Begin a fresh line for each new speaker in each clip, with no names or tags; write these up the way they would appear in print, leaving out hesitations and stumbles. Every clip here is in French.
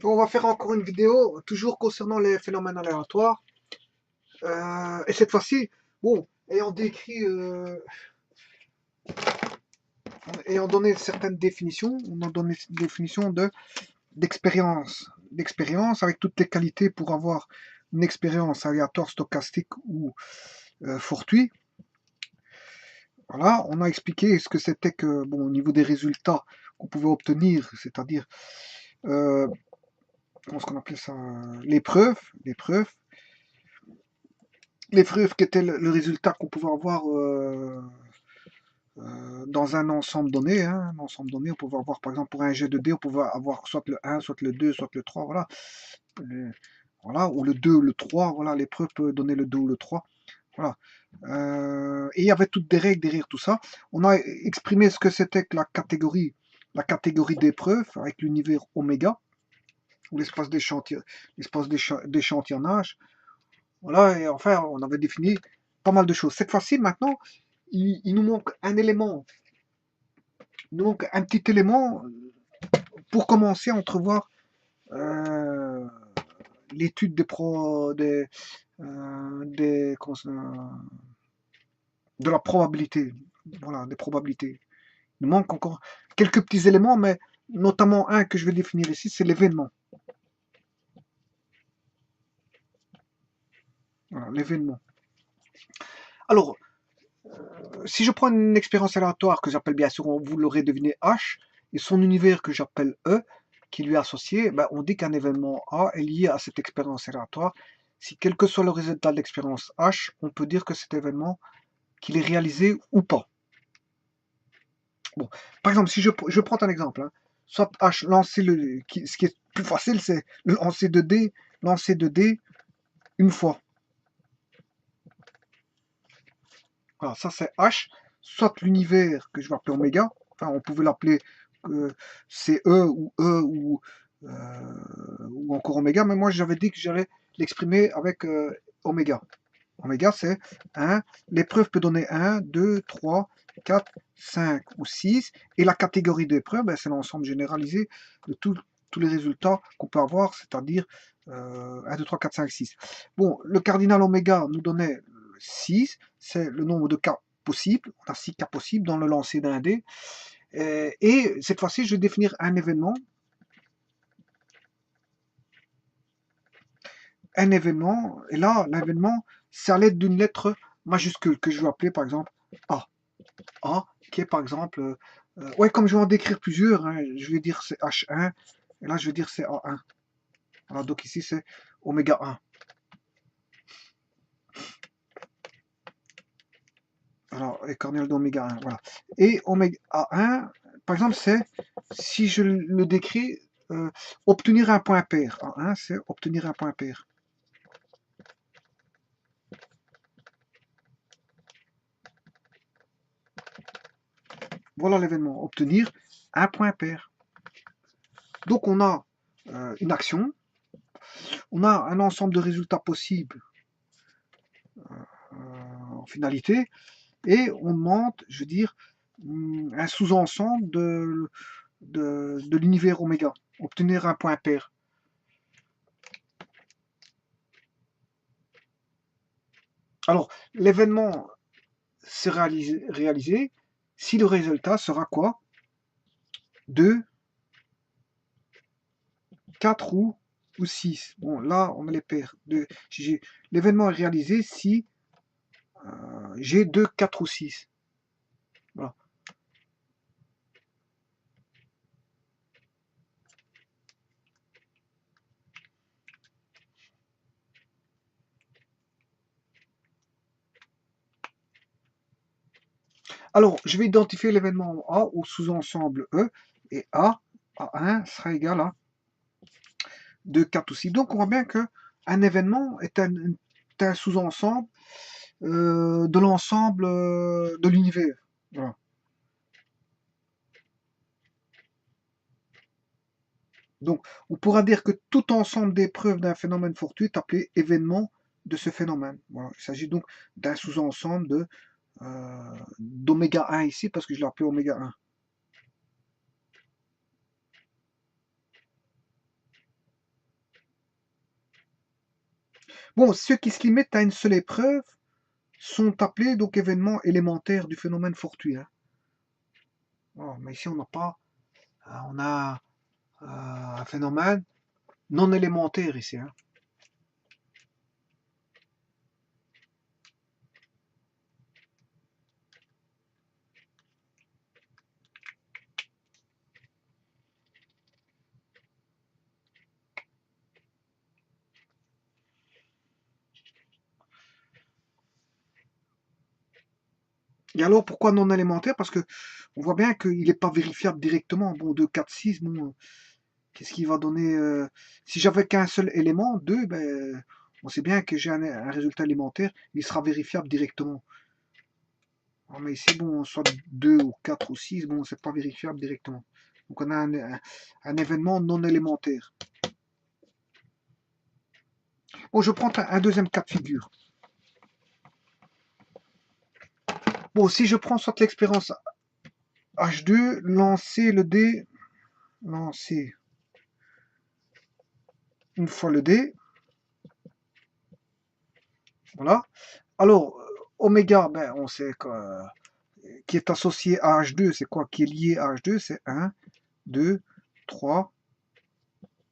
On va faire encore une vidéo, toujours concernant les phénomènes aléatoires. Et cette fois-ci, bon, ayant donné certaines définitions, on a donné une définition d'expérience avec toutes les qualités pour avoir une expérience aléatoire, stochastique ou fortuite. Voilà, on a expliqué ce que c'était que, bon, au niveau des résultats qu'on pouvait obtenir, c'est-à-dire, euh, comment est-ce qu'on appelait ça, les preuves qui étaient le résultat qu'on pouvait avoir dans un ensemble donné. Hein, un ensemble donné, on pouvait avoir, par exemple, pour un jet de dés, on pouvait avoir soit le 1, soit le 2, soit le 3, voilà. Voilà, ou le 2, le 3, voilà, les preuves peuvent donner le 2 ou le 3. Voilà. Et il y avait toutes des règles derrière tout ça. On a exprimé ce que c'était que la catégorie d'épreuves avec l'univers oméga, ou l'espace d'échantillonnage. Voilà, et enfin, on avait défini pas mal de choses. Cette fois-ci, maintenant, il nous manque un élément, il nous manque un petit élément pour commencer à entrevoir euh, l'étude de la probabilité. Voilà, des probabilités. Il nous manque encore quelques petits éléments, mais notamment un que je vais définir ici, c'est l'événement. Voilà, l'événement. Alors, si je prends une expérience aléatoire que j'appelle bien sûr, vous l'aurez deviné H, et son univers que j'appelle E, qui lui est associé, ben, on dit qu'un événement A est lié à cette expérience aléatoire. Si quel que soit le résultat de l'expérience H, on peut dire que cet événement, qu'il est réalisé ou pas. Bon, par exemple, si je prends un exemple, hein, soit H, ce qui est plus facile, c'est le lancer de dés une fois. Voilà, ça c'est H, soit l'univers que je vais appeler oméga, enfin on pouvait l'appeler CE ou encore oméga, mais moi j'avais dit que j'allais l'exprimer avec oméga. Oméga c'est 1, l'épreuve peut donner 1, 2, 3, 4, 5 ou 6, et la catégorie d'épreuve, ben, c'est l'ensemble généralisé de tous les résultats qu'on peut avoir, c'est-à-dire 1, 2, 3, 4, 5, 6. Bon, le cardinal oméga nous donnait 6, c'est le nombre de cas possibles, on a 6 cas possibles dans le lancer d'un dé, et cette fois-ci je vais définir un événement, et là l'événement c'est à l'aide d'une lettre majuscule que je vais appeler par exemple A. A, qui est par exemple, ouais, comme je vais en décrire plusieurs, hein, je vais dire c'est H1, et là je vais dire c'est A1. Alors, donc ici c'est oméga 1. Alors, et cardinal d'oméga 1, voilà. Et oméga 1, par exemple, c'est, si je le décris, obtenir un point pair. A1, c'est obtenir un point pair. Voilà l'événement, obtenir un point pair. Donc on a une action, on a un ensemble de résultats possibles en finalité, et on demande, je veux dire, un sous-ensemble de l'univers oméga, obtenir un point pair. Alors, l'événement s'est réalisé si le résultat sera quoi? 2, 4 ou 6. Bon, là, on met les paires. L'événement est réalisé si j'ai 2, 4 ou 6. Voilà. Alors, je vais identifier l'événement A au sous-ensemble E, et A1 sera égal à 2, 4 ou 6. Donc, on voit bien qu'un événement est un sous-ensemble de l'ensemble de l'univers. Voilà. Donc, on pourra dire que tout ensemble des preuves d'un phénomène fortuit est appelé événement de ce phénomène. Voilà. Il s'agit donc d'un sous-ensemble d'oméga 1 ici, parce que je l'ai appelé oméga 1. Bon, ceux qui se limitent à une seule épreuve sont appelés donc événements élémentaires du phénomène fortuit, hein. Voilà, mais ici, on n'a pas, on a un phénomène non élémentaire ici, hein. Et alors, pourquoi non élémentaire? Parce que on voit bien qu'il n'est pas vérifiable directement. Bon, 2, 4, 6, bon, qu'est-ce qu'il va donner si j'avais qu'un seul élément, 2, ben, on sait bien que j'ai un résultat élémentaire, il sera vérifiable directement. Ah, mais ici, bon, soit 2 ou 4 ou 6, bon, c'est pas vérifiable directement. Donc on a un événement non élémentaire. Bon, je prends un deuxième cas de figure. Bon, si je prends soit l'expérience H2, lancer le dé, lancer une fois le dé, voilà. Alors, oméga, ben, on sait qui est associé à H2, c'est quoi? Qui est lié à H2, c'est 1, 2, 3,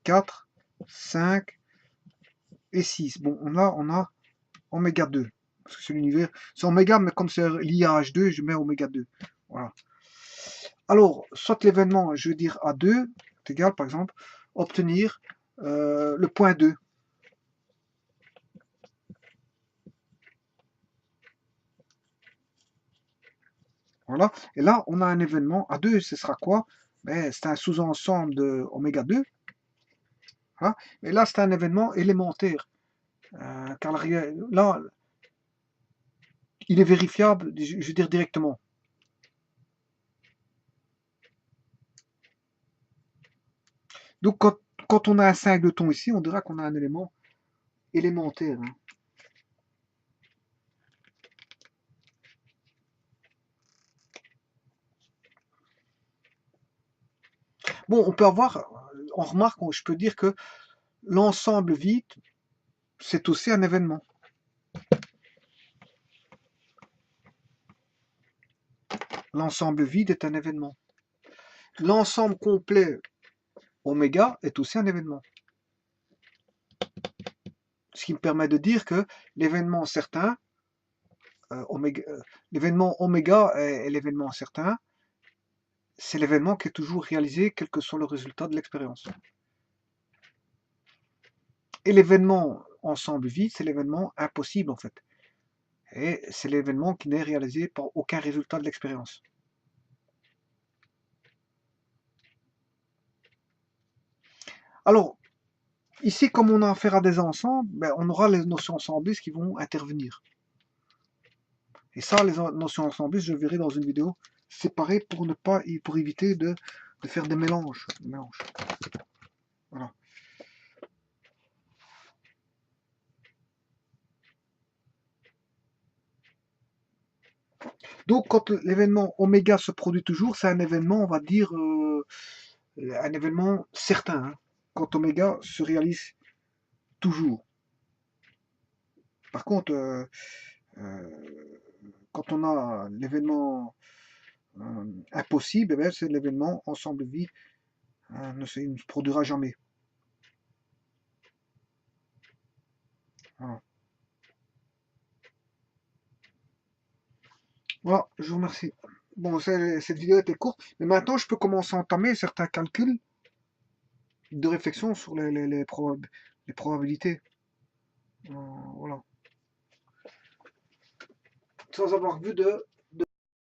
4, 5 et 6. Bon, là, on a oméga 2. Parce que c'est l'univers. C'est oméga, mais comme c'est lié à H2, je mets oméga 2. Voilà. Alors, soit l'événement, je veux dire A2, est égal, par exemple, obtenir le point 2. Voilà. Et là, on a un événement A2, ce sera quoi? Ben, c'est un sous-ensemble de oméga 2. Hein. Et là, c'est un événement élémentaire. Car là, il est vérifiable, je veux dire directement. Donc, quand on a un singleton ici, on dira qu'on a un élément élémentaire, hein. Bon, on peut avoir, on remarque, je peux dire que l'ensemble vide, c'est aussi un événement. L'ensemble vide est un événement. L'ensemble complet oméga est aussi un événement. Ce qui me permet de dire que l'événement certain, l'événement oméga est l'événement certain, c'est l'événement qui est toujours réalisé, quel que soit le résultat de l'expérience. Et l'événement ensemble vide, c'est l'événement impossible en fait. Et c'est l'événement qui n'est réalisé par aucun résultat de l'expérience. Alors, ici, comme on a affaire à des ensembles, ben, on aura les notions ensemblistes qui vont intervenir. Et ça, les notions ensemblistes, je verrai dans une vidéo séparée pour éviter de faire des mélanges. Voilà. Donc, quand l'événement oméga se produit toujours, c'est un événement, on va dire, un événement certain, hein, quand oméga se réalise toujours. Par contre, euh, quand on a l'événement impossible, eh c'est l'événement ensemble vide, ne se produira jamais. Voilà. Voilà, je vous remercie. Bon, cette vidéo était courte, mais maintenant je peux commencer à entamer certains calculs de réflexion sur les probabilités. Voilà. Sans avoir vu de